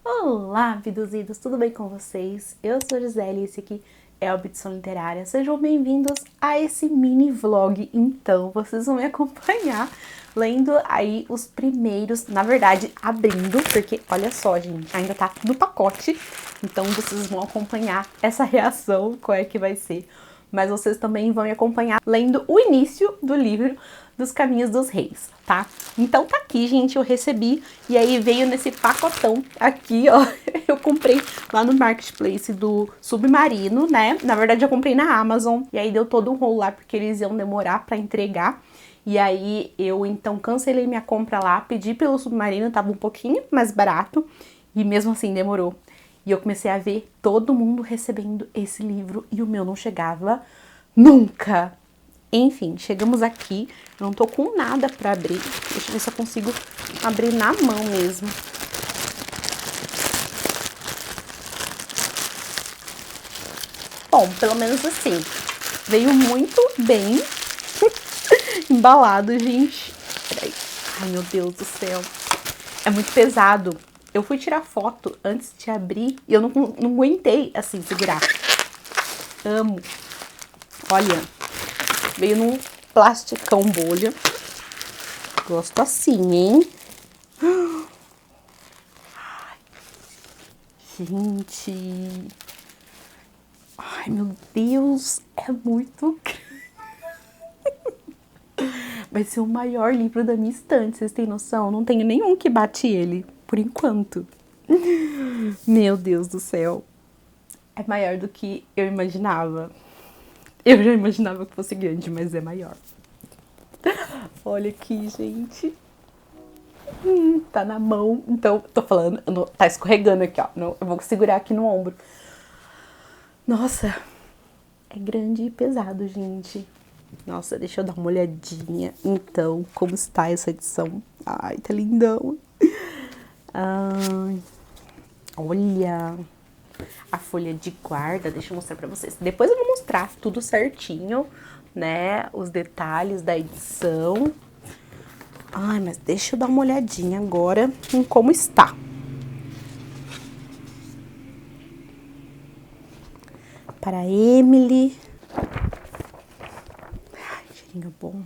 Olá, viduzidos, tudo bem com vocês? Eu sou a Gisele e esse aqui é o Bitson Literária. Sejam bem-vindos a esse mini vlog. Então, vocês vão me acompanhar lendo aí os primeiros, na verdade, abrindo, porque olha só, gente, ainda tá no pacote. Então, vocês vão acompanhar essa reação, qual é que vai ser. Mas vocês também vão me acompanhar lendo o início do livro dos Caminhos dos Reis, tá? Então tá aqui, gente, eu recebi e aí veio nesse pacotão aqui, ó. Eu comprei lá no Marketplace do Submarino, né? Na verdade eu comprei na Amazon e aí deu todo um rolo lá porque eles iam demorar pra entregar. E aí eu então cancelei minha compra lá, pedi pelo Submarino, tava um pouquinho mais barato e mesmo assim demorou. E eu comecei a ver todo mundo recebendo esse livro e o meu não chegava nunca. Enfim, chegamos aqui, não tô com nada pra abrir. Deixa eu ver se eu consigo abrir na mão mesmo. Bom, pelo menos assim, veio muito bem embalado, gente. Peraí. Ai, meu Deus do céu. É muito pesado. Eu fui tirar foto antes de abrir e eu não aguentei, assim, segurar. Amo. Olha, veio num plasticão bolha. Gosto assim, hein? Ai, gente. Ai, meu Deus. É muito... Vai ser o maior livro da minha estante, vocês têm noção? Não tenho nenhum que bate ele, por enquanto. Meu Deus do céu. É maior do que eu imaginava. Eu já imaginava que fosse grande, mas é maior. Olha aqui, gente. Tá na mão. Então, tô falando, tá escorregando aqui, ó. Não, eu vou segurar aqui no ombro. Nossa, é grande e pesado, gente. Nossa, deixa eu dar uma olhadinha. Então, como está essa edição? Ai, tá lindão. Ai, olha a folha de guarda. Deixa eu mostrar pra vocês. Depois eu vou mostrar tudo certinho, né? Os detalhes da edição. Ai, mas deixa eu dar uma olhadinha agora em como está. Para Emily. Ai, cheirinho bom.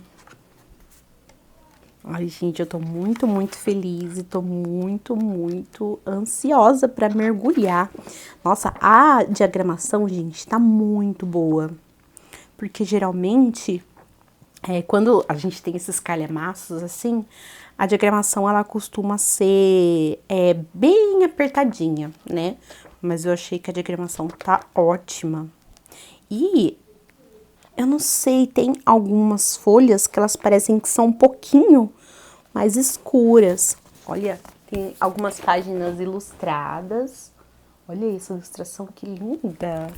Ai, gente, eu tô muito, muito feliz e tô muito, muito ansiosa pra mergulhar. Nossa, a diagramação, gente, tá muito boa. Porque geralmente, quando a gente tem esses calhamaços assim, a diagramação ela costuma ser bem apertadinha, né? Mas eu achei que a diagramação tá ótima. E eu não sei, tem algumas folhas que elas parecem que são um pouquinho mais escuras. Olha, tem algumas páginas ilustradas. Olha isso, ilustração que linda.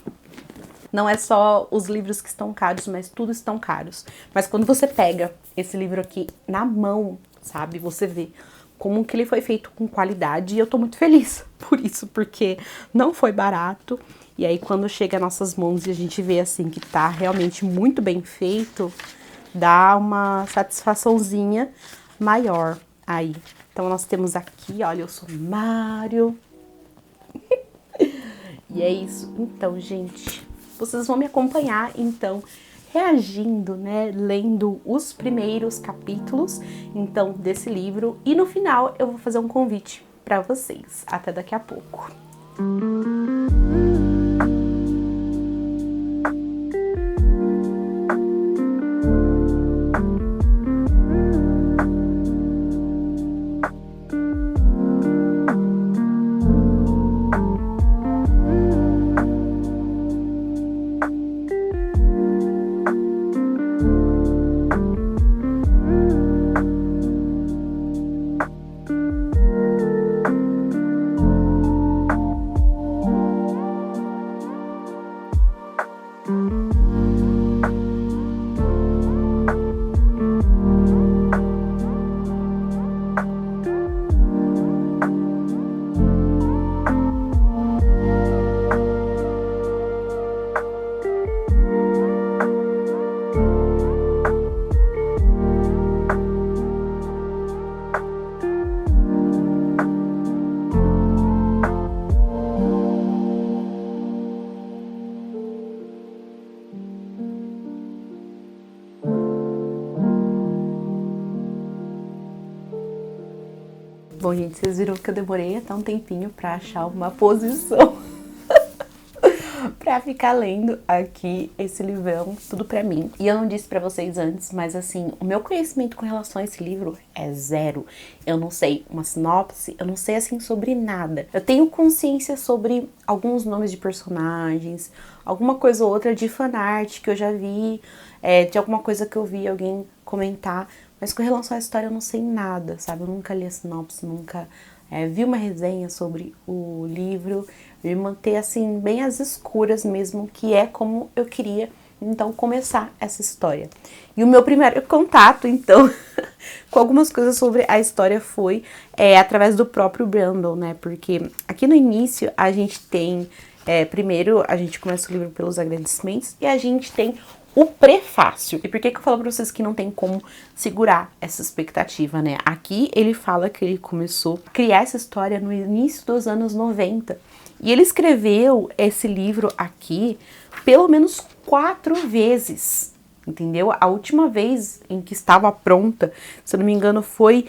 Não é só os livros que estão caros, mas tudo estão caros. Mas quando você pega esse livro aqui na mão, sabe, você vê como que ele foi feito com qualidade. E eu tô muito feliz por isso, porque não foi barato. E aí quando chega às nossas mãos e a gente vê assim que tá realmente muito bem feito, dá uma satisfaçãozinha maior aí. Então nós temos aqui, olha, o sumário. E é isso. Então, gente, vocês vão me acompanhar, então, reagindo, né, lendo os primeiros capítulos, então, desse livro. E no final eu vou fazer um convite para vocês. Até daqui a pouco. Bom, gente, vocês viram que eu demorei até um tempinho pra achar uma posição pra ficar lendo aqui esse livrão, tudo pra mim. E eu não disse pra vocês antes, mas assim, o meu conhecimento com relação a esse livro é zero. Eu não sei uma sinopse, eu não sei assim sobre nada. Eu tenho consciência sobre alguns nomes de personagens, alguma coisa ou outra de fanart que eu já vi, de alguma coisa que eu vi alguém comentar, mas com relação à história eu não sei nada, sabe? Eu nunca li a sinopse, nunca vi uma resenha sobre o livro, me manter assim bem às escuras mesmo, que é como eu queria então começar essa história. E o meu primeiro contato então com algumas coisas sobre a história foi através do próprio Brandon, né? Porque aqui no início a gente tem primeiro a gente começa o livro pelos agradecimentos e a gente tem o prefácio. E por que eu falo pra vocês que não tem como segurar essa expectativa, né? Aqui ele fala que ele começou a criar essa história no início dos anos 90. E ele escreveu esse livro aqui pelo menos 4 vezes, entendeu? A última vez em que estava pronta, se eu não me engano, foi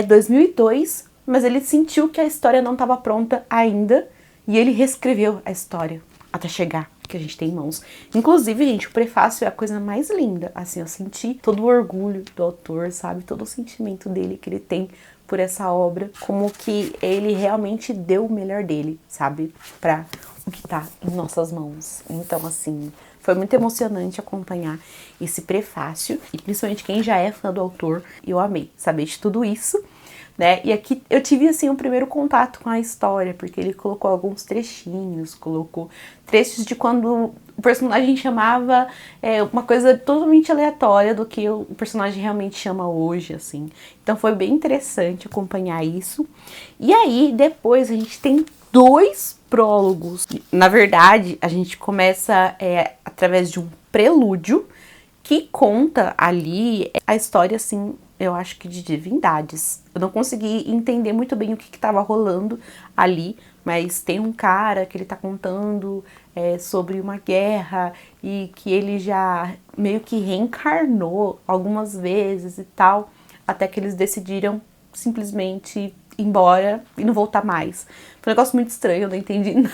2002, mas ele sentiu que a história não estava pronta ainda e ele reescreveu a história até chegar que a gente tem em mãos. Inclusive, gente, o prefácio é a coisa mais linda. Assim, eu senti todo o orgulho do autor, sabe? Todo o sentimento dele que ele tem por essa obra, como que ele realmente deu o melhor dele, sabe? Pra o que tá em nossas mãos. Então, assim, foi muito emocionante acompanhar esse prefácio, e principalmente quem já é fã do autor, eu amei saber de tudo isso, né? E aqui eu tive, assim, um primeiro contato com a história, porque ele colocou alguns trechinhos, colocou trechos de quando o personagem chamava uma coisa totalmente aleatória do que o personagem realmente chama hoje, assim. Então foi bem interessante acompanhar isso. E aí, depois, a gente tem 2 prólogos. Na verdade, a gente começa através de um prelúdio que conta ali a história, assim, eu acho que de divindades. Eu não consegui entender muito bem o que estava rolando ali, mas tem um cara que ele tá contando sobre uma guerra e que ele já meio que reencarnou algumas vezes e tal, até que eles decidiram simplesmente ir embora e não voltar mais. Foi um negócio muito estranho, eu não entendi nada.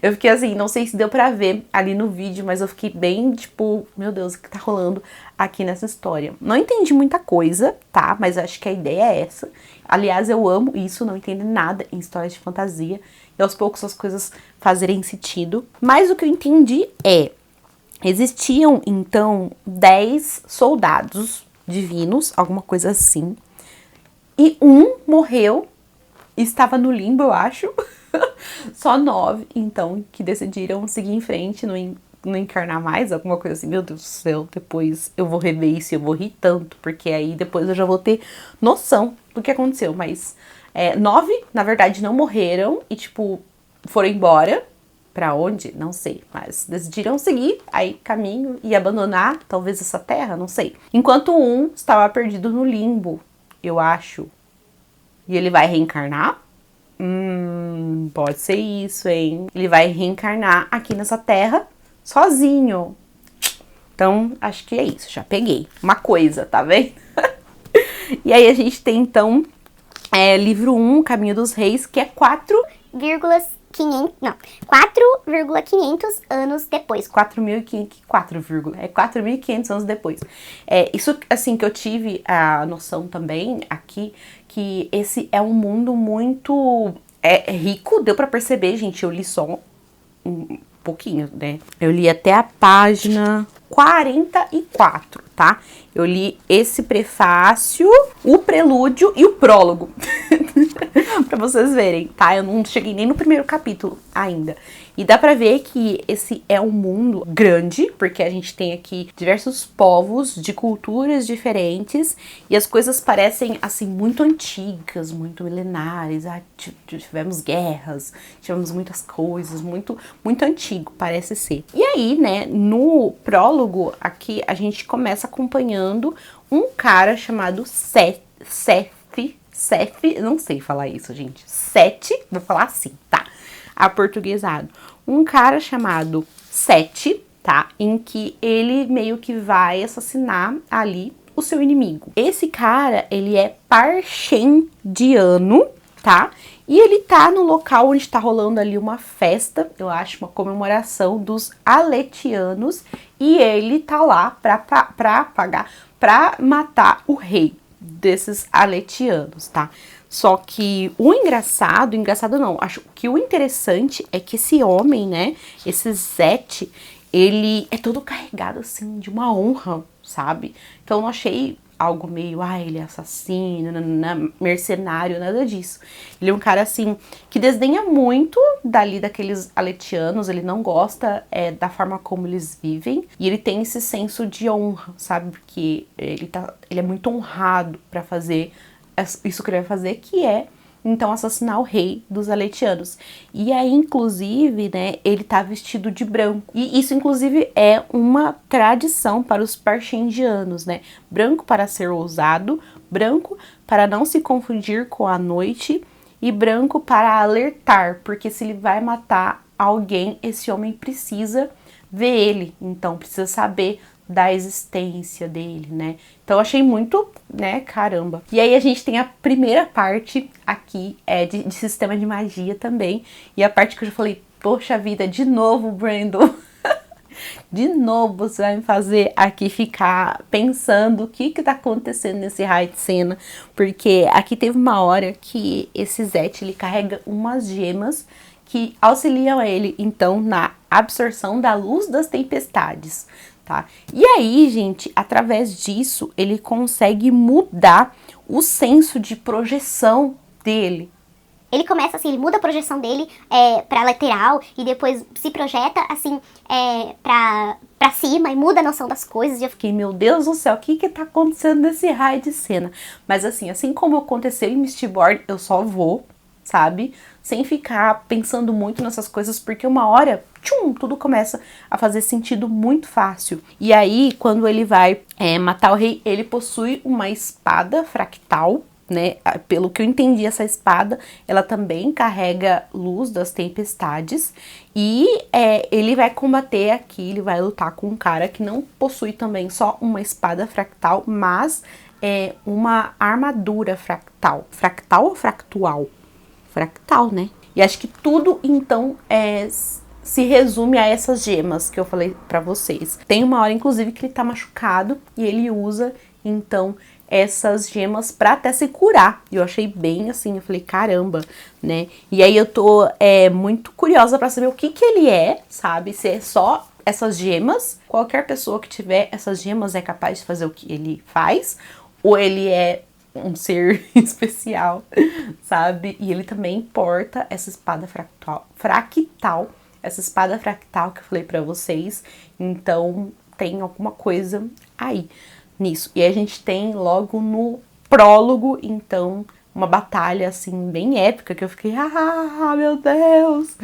Eu fiquei assim, não sei se deu pra ver ali no vídeo, mas eu fiquei bem, tipo, meu Deus, o que tá rolando aqui nessa história? Não entendi muita coisa, tá? Mas acho que a ideia é essa. Aliás, eu amo isso, não entendo nada em histórias de fantasia. E aos poucos as coisas fazerem sentido. Mas o que eu entendi existiam, então, 10 soldados divinos, alguma coisa assim. E um morreu, estava no limbo, eu acho. Só 9, então, que decidiram seguir em frente, não encarnar mais, alguma coisa assim. Meu Deus do céu, depois eu vou rever isso e eu vou rir tanto, porque aí depois eu já vou ter noção do que aconteceu. Mas 9, na verdade, não morreram e, tipo, foram embora. Pra onde? Não sei, mas decidiram seguir aí caminho e abandonar, talvez, essa terra, não sei. Enquanto um estava perdido no limbo, eu acho. E ele vai reencarnar? Pode ser isso, hein? Ele vai reencarnar aqui nessa terra sozinho. Então, acho que é isso. Já peguei uma coisa, tá vendo? E aí a gente tem, então, livro 1, Caminho dos Reis, que é 4,500 anos depois. 4.500 anos depois. Isso, assim, que eu tive a noção também aqui, que esse é um mundo muito rico, deu pra perceber, gente, eu li só um pouquinho, né? Eu li até a página 44, tá? Eu li esse prefácio, o prelúdio e o prólogo. Pra vocês verem, tá? Eu não cheguei nem no primeiro capítulo ainda. E dá pra ver que esse é um mundo grande, porque a gente tem aqui diversos povos de culturas diferentes e as coisas parecem, assim, muito antigas, muito milenares. Tivemos guerras, tivemos muitas coisas, muito, muito antigo, parece ser. E aí, né, no prólogo aqui, a gente começa acompanhando um cara chamado Seth, não sei falar isso, gente. Sete, vou falar assim, tá? Aportuguesado. Um cara chamado Sete, tá? Em que ele meio que vai assassinar ali o seu inimigo. Esse cara, ele é parchendiano, tá? E ele tá no local onde tá rolando ali uma festa, eu acho, uma comemoração dos aletianos, e ele tá lá pra matar o rei desses aletianos, tá? Só que o engraçado não, acho que o interessante é que esse homem, né, esse Zet, ele é todo carregado, assim, de uma honra, sabe? Então eu não achei algo meio, ele é assassino, nanana, mercenário, nada disso. Ele é um cara, assim, que desdenha muito daqueles aletianos, ele não gosta da forma como eles vivem, e ele tem esse senso de honra, sabe? Porque ele é muito honrado pra fazer isso que ele vai fazer, que é então assassinar o rei dos aletianos. E aí, inclusive, né, ele tá vestido de branco. E isso, inclusive, é uma tradição para os parchendianos, né? Branco para ser ousado, branco para não se confundir com a noite e branco para alertar, porque se ele vai matar alguém, esse homem precisa ver ele, então precisa saber da existência dele, né? Então eu achei muito, né, caramba. E aí a gente tem a primeira parte aqui, de sistema de magia também, e a parte que eu já falei, poxa vida, de novo, Brandon, de novo você vai me fazer aqui ficar pensando o que tá acontecendo nesse raio de cena, porque aqui teve uma hora que esse Zet, ele carrega umas gemas que auxiliam ele, então, na absorção da luz das tempestades, tá? E aí, gente, através disso, ele consegue mudar o senso de projeção dele. Ele começa assim, ele muda a projeção dele pra lateral e depois se projeta assim pra cima e muda a noção das coisas. E eu fiquei, meu Deus do céu, o que tá acontecendo nesse raio de cena? Mas assim como aconteceu em Mistborn, eu só vou, sabe? Sem ficar pensando muito nessas coisas, porque uma hora, tudo começa a fazer sentido muito fácil. E aí, quando ele vai matar o rei, ele possui uma espada fractal, né? Pelo que eu entendi, essa espada, ela também carrega luz das tempestades. E ele vai combater aqui, ele vai lutar com um cara que não possui também só uma espada fractal, mas uma armadura fractal. Fractal ou fractual? Fractal, né? E acho que tudo, então, se resume a essas gemas que eu falei pra vocês. Tem uma hora, inclusive, que ele tá machucado e ele usa, então, essas gemas pra até se curar. E eu achei bem assim, eu falei, caramba, né? E aí eu tô muito curiosa pra saber o que ele é, sabe? Se é só essas gemas. Qualquer pessoa que tiver essas gemas é capaz de fazer o que ele faz. Ou ele é um ser especial, sabe? E ele também porta essa espada fractal, essa espada fractal que eu falei pra vocês. Então, tem alguma coisa aí nisso. E a gente tem logo no prólogo, então, uma batalha, assim, bem épica, que eu fiquei, meu Deus!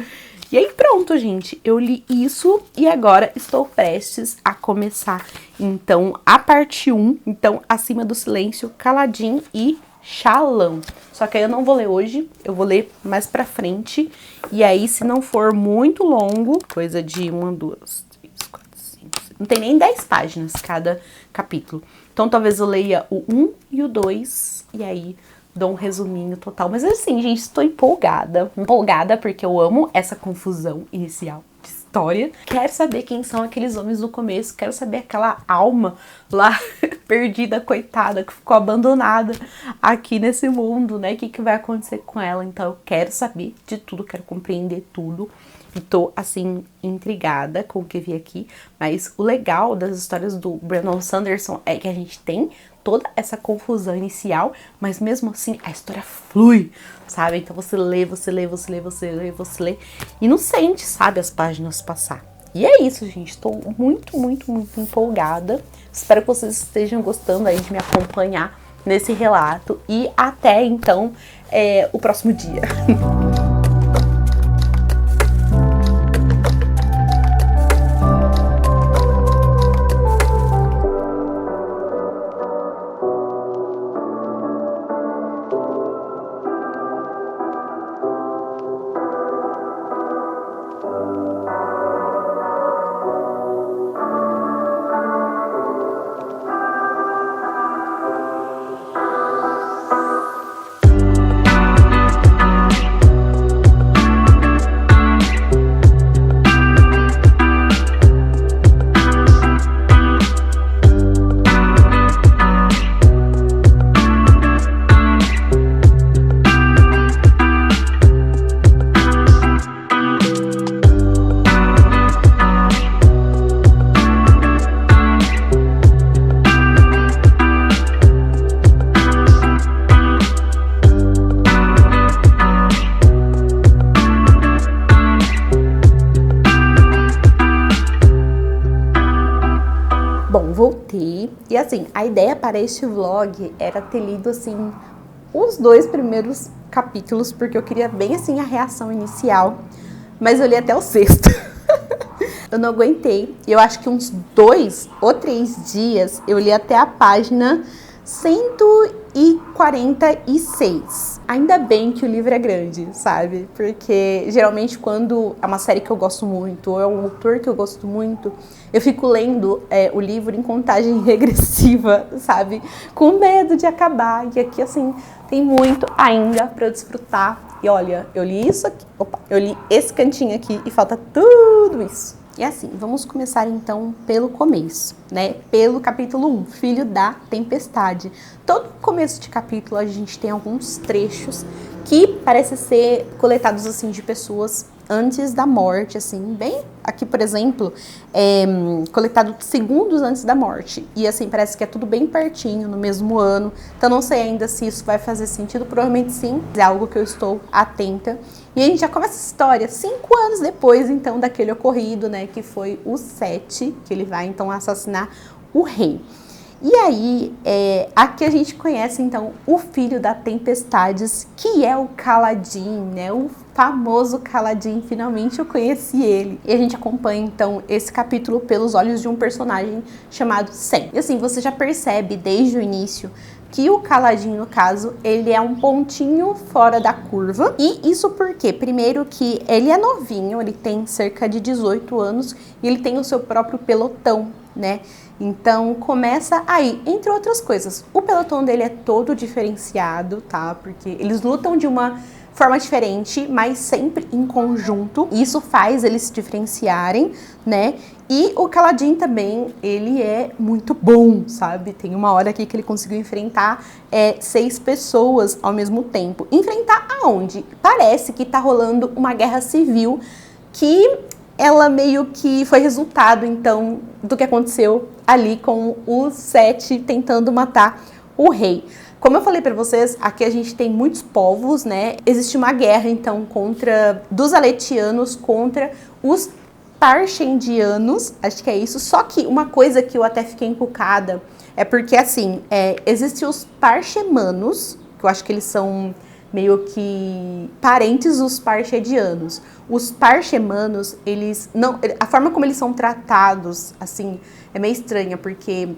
E aí pronto, gente, eu li isso e agora estou prestes a começar, então, a parte 1, então, Acima do Silêncio, Caladim e Shallan. Só que aí eu não vou ler hoje, eu vou ler mais pra frente, e aí se não for muito longo, coisa de 1, 2, 3, 4, 5, 6, não tem nem 10 páginas cada capítulo. Então talvez eu leia o 1 e o 2, e aí dou um resuminho total. Mas assim, gente, estou empolgada. Empolgada porque eu amo essa confusão inicial de história. Quero saber quem são aqueles homens do começo. Quero saber aquela alma lá perdida, coitada, que ficou abandonada aqui nesse mundo, né? O que vai acontecer com ela? Então eu quero saber de tudo, quero compreender tudo. E tô, assim, intrigada com o que vi aqui. Mas o legal das histórias do Brandon Sanderson é que a gente tem toda essa confusão inicial, mas mesmo assim a história flui, sabe? Então você lê, você lê, você lê, você lê, você lê e não sente, sabe, as páginas passar. E é isso, gente. Tô muito, muito, muito empolgada. Espero que vocês estejam gostando aí de me acompanhar nesse relato. E até, então, o próximo dia. E assim, a ideia para este vlog era ter lido, assim, os 2 primeiros capítulos, porque eu queria bem, assim, a reação inicial. Mas eu li até o 6º. Eu não aguentei. Eu acho que uns 2 ou 3 dias eu li até a página 146. Ainda bem que o livro é grande, sabe? Porque geralmente quando é uma série que eu gosto muito, ou é um autor que eu gosto muito, eu fico lendo o livro em contagem regressiva, sabe? Com medo de acabar. E aqui, assim, tem muito ainda pra eu desfrutar. E olha, eu li isso aqui, eu li esse cantinho aqui e falta tudo isso. E assim, vamos começar então pelo começo, né? Pelo capítulo 1, Filho da Tempestade. Todo começo de capítulo a gente tem alguns trechos que parecem ser coletados assim de pessoas antes da morte, assim, bem... Aqui, por exemplo, coletado segundos antes da morte. E assim, parece que é tudo bem pertinho, no mesmo ano. Então não sei ainda se isso vai fazer sentido, provavelmente sim. É algo que eu estou atenta. E a gente já começa a história 5 anos depois, então, daquele ocorrido, né? Que foi o Sete, que ele vai, então, assassinar o rei. E aí, aqui a gente conhece, então, o filho da Tempestades, que é o Kaladin, né? O famoso Kaladin, finalmente eu conheci ele. E a gente acompanha, então, esse capítulo pelos olhos de um personagem chamado Sen. E assim, você já percebe desde o início que o Kaladin, no caso, ele é um pontinho fora da curva. E isso porque, primeiro, que ele é novinho, ele tem cerca de 18 anos e ele tem o seu próprio pelotão, né? Então, começa aí, entre outras coisas, o pelotão dele é todo diferenciado, tá? Porque eles lutam de uma forma diferente, mas sempre em conjunto. Isso faz eles se diferenciarem, né? E o Kaladin também, ele é muito bom, sabe? Tem uma hora aqui que ele conseguiu enfrentar 6 pessoas ao mesmo tempo. Enfrentar aonde? Parece que tá rolando uma guerra civil que ela meio que foi resultado, então, do que aconteceu ali com os 7 tentando matar o rei. Como eu falei pra vocês, aqui a gente tem muitos povos, né? Existe uma guerra, então, dos aletianos contra os parchendianos, acho que é isso. Só que uma coisa que eu até fiquei encucada é porque, assim, existem os parchemanos, que eu acho que eles são meio que parentes dos parchedianos. Os parchemanos, eles não, a forma como eles são tratados, assim, é meio estranha, porque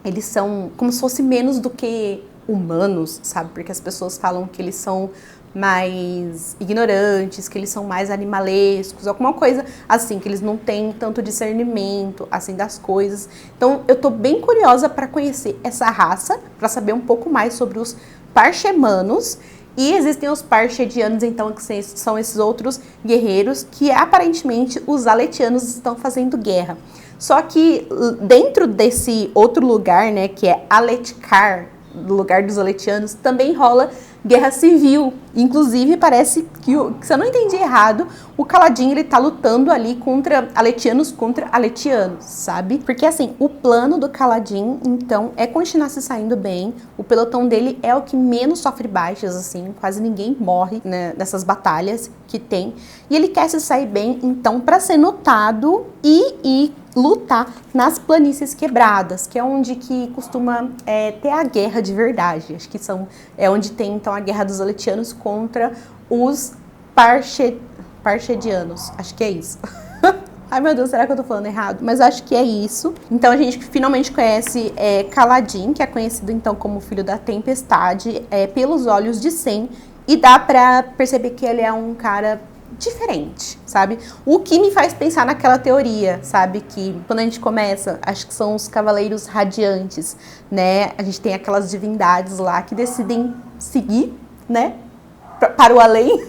eles são como se fosse menos do que humanos, sabe? Porque as pessoas falam que eles são mais ignorantes, que eles são mais animalescos, alguma coisa assim, que eles não têm tanto discernimento, assim, das coisas. Então, eu tô bem curiosa para conhecer essa raça, para saber um pouco mais sobre os parchemanos. E existem os parchedianos, então, que são esses outros guerreiros que aparentemente os aletianos estão fazendo guerra. Só que dentro desse outro lugar, né, que é Aletkar, do lugar dos aletianos, também rola guerra civil. Inclusive, parece que, se eu não entendi errado, o Kaladin, ele tá lutando ali contra aletianos, sabe? Porque, assim, o plano do Kaladin, então, é continuar se saindo bem. O pelotão dele é o que menos sofre baixas, assim, quase ninguém morre, né, nessas batalhas que tem. E ele quer se sair bem, então, para ser notado e lutar nas planícies quebradas, que é onde que costuma ter a guerra de verdade. Acho que é onde tem, então, a guerra dos aletianos contra os parchedianos. Acho que é isso. Ai, meu Deus, será que eu tô falando errado? Mas acho que é isso. Então, a gente finalmente conhece Kaladin, que é conhecido, então, como Filho da Tempestade, pelos olhos de Sen. E dá pra perceber que ele é um cara diferente, sabe? O que me faz pensar naquela teoria, sabe? Que quando a gente começa, acho que são os cavaleiros radiantes, né? A gente tem aquelas divindades lá que decidem seguir, né? Para o além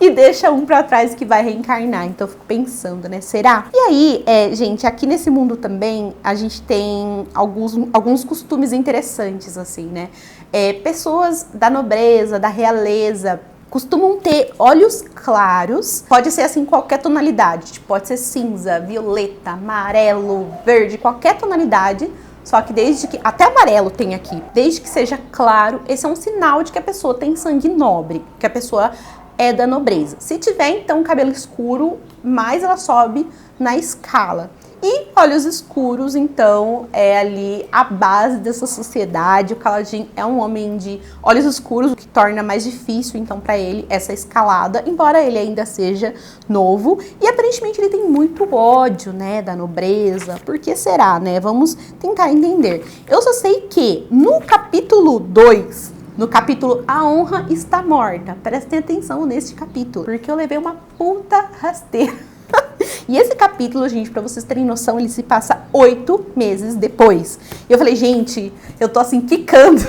e deixa um pra trás que vai reencarnar. Então eu fico pensando, né? Será? E aí, gente, aqui nesse mundo também a gente tem alguns costumes interessantes, assim, né? Pessoas da nobreza, da realeza, costumam ter olhos claros, pode ser assim qualquer tonalidade, tipo, pode ser cinza, violeta, amarelo, verde, qualquer tonalidade, só que desde que, até amarelo tem aqui, desde que seja claro, esse é um sinal de que a pessoa tem sangue nobre, que a pessoa é da nobreza. Se tiver, então, cabelo escuro, mais ela sobe na escala. E Olhos Escuros, então, é ali a base dessa sociedade. O Kaladin é um homem de olhos escuros, o que torna mais difícil, então, para ele essa escalada, embora ele ainda seja novo. E aparentemente ele tem muito ódio, né, da nobreza. Por que será, né? Vamos tentar entender. Eu só sei que no capítulo 2, no capítulo A Honra Está Morta, prestem atenção neste capítulo, porque eu levei uma puta rasteira. E esse capítulo, gente, pra vocês terem noção, ele se passa 8 meses depois. E eu falei, gente, eu tô assim, quicando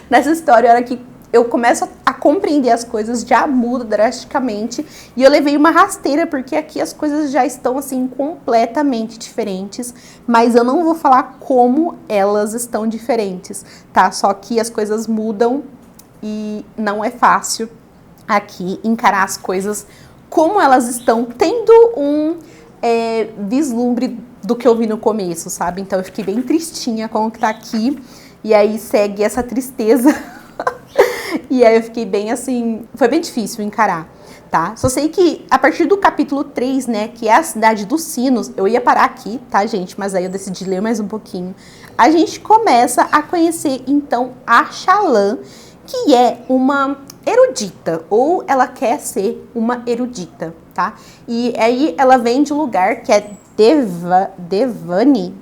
nessa história. A hora que eu começo a compreender as coisas, já muda drasticamente. E eu levei uma rasteira, porque aqui as coisas já estão, assim, completamente diferentes. Mas eu não vou falar como elas estão diferentes, tá? Só que as coisas mudam e não é fácil aqui encarar as coisas como elas estão, tendo um vislumbre do que eu vi no começo, sabe? Então eu fiquei bem tristinha com o que tá aqui, e aí segue essa tristeza, e aí eu fiquei bem assim, foi bem difícil encarar, tá? Só sei que a partir do capítulo 3, né, que é a Cidade dos Sinos, eu ia parar aqui, tá, gente? Mas aí eu decidi ler mais um pouquinho. A gente começa a conhecer, então, a Shallan, que é uma erudita, ou ela quer ser uma erudita, tá? E aí ela vem de um lugar que é Devani,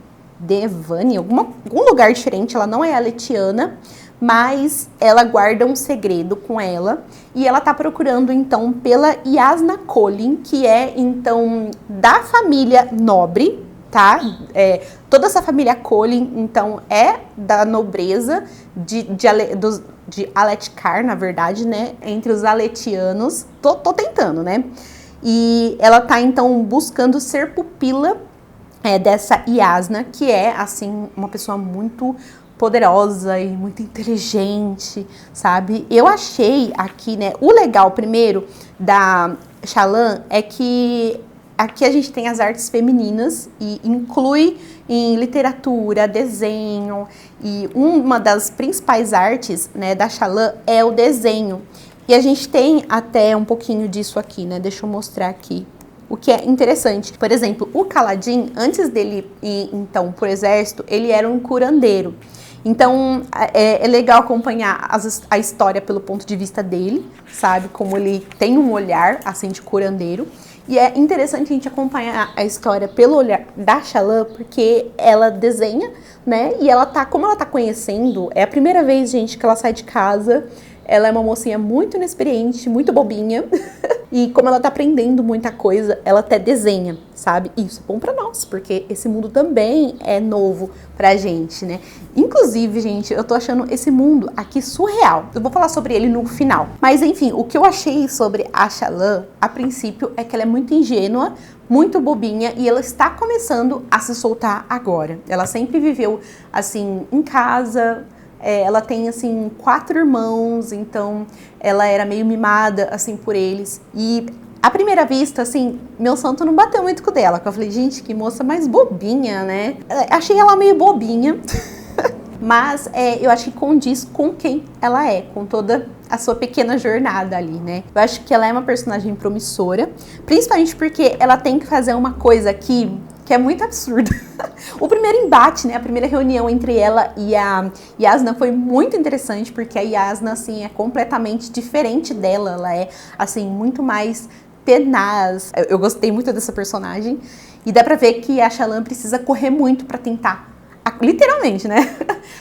algum lugar diferente, ela não é aletiana, mas ela guarda um segredo com ela, e ela tá procurando, então, pela Jasnah Kholin, que é, então, da família nobre, tá? Toda essa família Kholin, então, é da nobreza de Aletkar, na verdade, né? Entre os aletianos. Tô tentando, né? E ela tá, então, buscando ser pupila dessa Jasnah, que é, assim, uma pessoa muito poderosa e muito inteligente, sabe? Eu achei aqui, né? O legal, primeiro, da Shallan é que aqui a gente tem as artes femininas e inclui em literatura, desenho, e uma das principais artes, né, da Shallan é o desenho. E a gente tem até um pouquinho disso aqui, né? Deixa eu mostrar aqui. O que é interessante. Por exemplo, o Kaladin, antes dele ir, então, pro exército, ele era um curandeiro. Então, é legal acompanhar a história pelo ponto de vista dele, sabe? Como ele tem um olhar, assim, de curandeiro. E é interessante a gente acompanhar a história pelo olhar da Shallan, porque ela desenha, né? E como ela tá conhecendo, é a primeira vez, gente, que ela sai de casa. Ela é uma mocinha muito inexperiente, muito bobinha. E como ela tá aprendendo muita coisa, ela até desenha, sabe? E isso é bom pra nós, porque esse mundo também é novo pra gente, né? Inclusive, gente, eu tô achando esse mundo aqui surreal. Eu vou falar sobre ele no final. Mas, enfim, o que eu achei sobre a Shallan, a princípio, é que ela é muito ingênua, muito bobinha, e ela está começando a se soltar agora. Ela sempre viveu, assim, em casa. Ela tem, assim, 4 irmãos, então ela era meio mimada, assim, por eles. E à primeira vista, assim, meu santo não bateu muito com o dela. Eu falei, gente, que moça mais bobinha, né? Achei ela meio bobinha, mas eu acho que condiz com quem ela é, com toda a sua pequena jornada ali, né? Eu acho que ela é uma personagem promissora, principalmente porque ela tem que fazer uma coisa aqui que é muito absurdo. O primeiro embate, né, a primeira reunião entre ela e a Jasnah foi muito interessante, porque a Jasnah, assim, é completamente diferente dela. Ela é, assim, muito mais tenaz. Eu gostei muito dessa personagem. E dá pra ver que a Shallan precisa correr muito pra tentar, literalmente, né?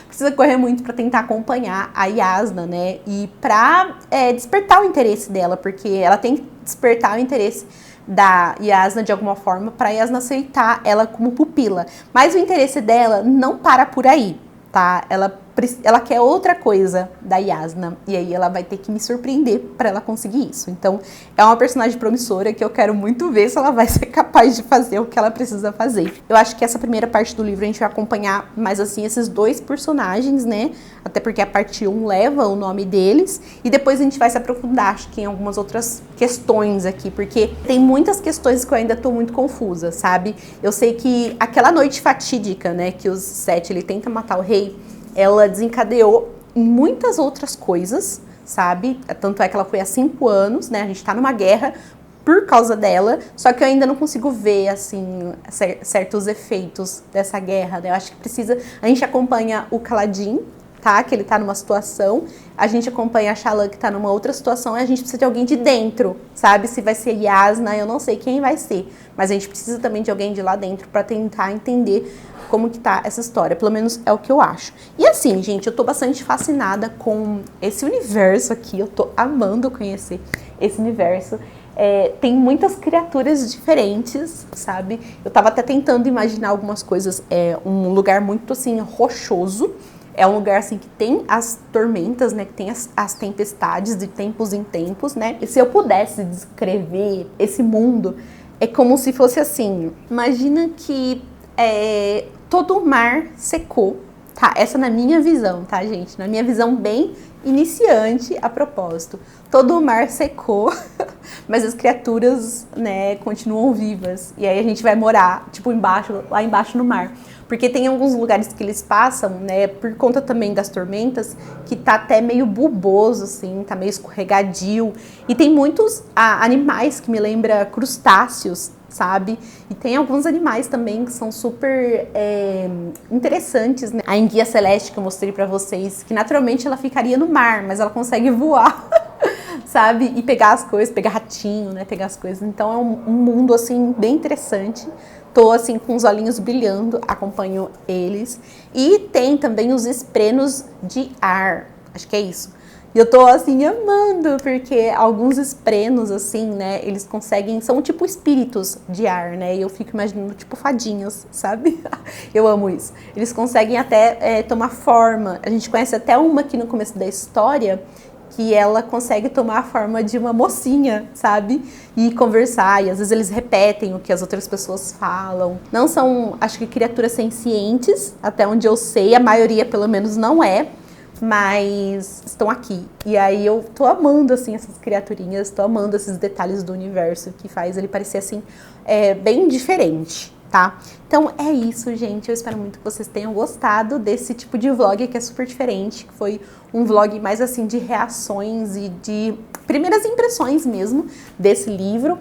Precisa correr muito pra tentar acompanhar a Jasnah, né? E pra despertar o interesse dela, porque ela tem que despertar o interesse da Jasnah de alguma forma, para Jasnah aceitar ela como pupila. Mas o interesse dela não para por aí, tá? Ela quer outra coisa da Jasnah, e aí ela vai ter que me surpreender para ela conseguir isso. Então, é uma personagem promissora que eu quero muito ver se ela vai ser capaz de fazer o que ela precisa fazer. Eu acho que essa primeira parte do livro a gente vai acompanhar mais, assim, esses 2 personagens, né? Até porque a parte 1 leva o nome deles, e depois a gente vai se aprofundar, acho que em algumas outras questões aqui, porque tem muitas questões que eu ainda tô muito confusa, sabe? Eu sei que aquela noite fatídica, né, que os 7, ele tenta matar o rei, ela desencadeou muitas outras coisas, sabe? Tanto é que ela foi há 5 anos, né? A gente tá numa guerra por causa dela, só que eu ainda não consigo ver, assim, certos efeitos dessa guerra, né? Eu acho que precisa... A gente acompanha o Kaladin, tá? Que ele tá numa situação, a gente acompanha a Shallan, que tá numa outra situação, e a gente precisa de alguém de dentro, sabe? Se vai ser Jasnah, eu não sei quem vai ser, mas a gente precisa também de alguém de lá dentro pra tentar entender como que tá essa história, pelo menos é o que eu acho. E assim, gente, eu tô bastante fascinada com esse universo aqui, eu tô amando conhecer esse universo. Tem muitas criaturas diferentes, sabe? Eu tava até tentando imaginar algumas coisas, um lugar muito, assim, rochoso. É um lugar, assim, que tem as tormentas, né? Que tem as tempestades de tempos em tempos, né? E se eu pudesse descrever esse mundo, é como se fosse assim. Imagina que todo o mar secou, tá? Essa na minha visão, tá, gente? Na minha visão bem iniciante, a propósito. Todo o mar secou, mas as criaturas, né, continuam vivas. E aí a gente vai morar, tipo, lá embaixo no mar. Porque tem alguns lugares que eles passam, né, por conta também das tormentas, que tá até meio bulboso, assim, tá meio escorregadio. E tem muitos animais que me lembram crustáceos, sabe? E tem alguns animais também que são super interessantes, né? A enguia celeste que eu mostrei pra vocês, que naturalmente ela ficaria no mar, mas ela consegue voar, sabe? E pegar as coisas, pegar ratinho, né? Pegar as coisas. Então é um mundo, assim, bem interessante. Tô, assim, com os olhinhos brilhando, acompanho eles. E tem também os esprenos de ar, acho que é isso. E eu tô, assim, amando, porque alguns esprenos, assim, né, eles conseguem, são tipo espíritos de ar, né, e eu fico imaginando, tipo, fadinhas, sabe? Eu amo isso. Eles conseguem até tomar forma. A gente conhece até uma aqui no começo da história, que ela consegue tomar a forma de uma mocinha, sabe? E conversar, e às vezes eles repetem o que as outras pessoas falam. Não são, acho que, criaturas sencientes, até onde eu sei, a maioria pelo menos não é, mas estão aqui. E aí eu tô amando, assim, essas criaturinhas, tô amando esses detalhes do universo que faz ele parecer, assim, bem diferente, tá? Então é isso, gente. Eu espero muito que vocês tenham gostado desse tipo de vlog que é super diferente, que foi um vlog mais, assim, de reações e de primeiras impressões mesmo desse livro.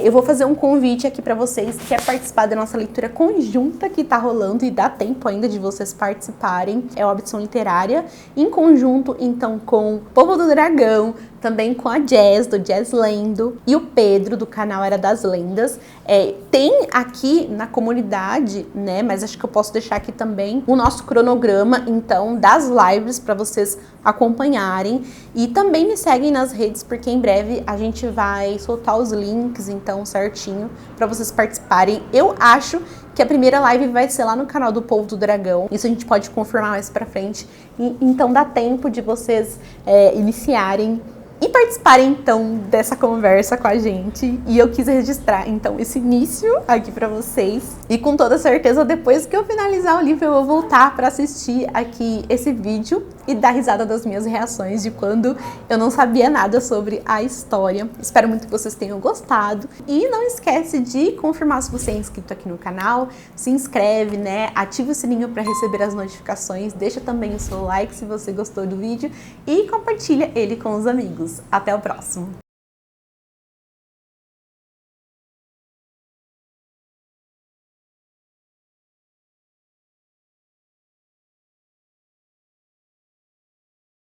Eu vou fazer um convite aqui pra vocês que quer participar da nossa leitura conjunta que tá rolando e dá tempo ainda de vocês participarem. É o Opção Literária, em conjunto, então, com o Povo do Dragão, também com a Jazz, do Jazz Lendo, e o Pedro, do canal Era das Lendas. Tem aqui na comunidade, né, mas acho que eu posso deixar aqui também o nosso cronograma, então, das lives para vocês acompanharem. E também me seguem nas redes, porque em breve a gente vai soltar os links, então, certinho, para vocês participarem. Eu acho que a primeira live vai ser lá no canal do Povo do Dragão. Isso a gente pode confirmar mais pra frente. Então dá tempo de vocês iniciarem e participarem, então, dessa conversa com a gente. E eu quis registrar, então, esse início aqui pra vocês. E com toda certeza, depois que eu finalizar o livro, eu vou voltar pra assistir aqui esse vídeo e dar risada das minhas reações de quando eu não sabia nada sobre a história. Espero muito que vocês tenham gostado. E não esquece de confirmar se você é inscrito aqui no canal. Se inscreve, né? Ativa o sininho pra receber as notificações. Deixa também o seu like se você gostou do vídeo. E compartilha ele com os amigos. Até o próximo!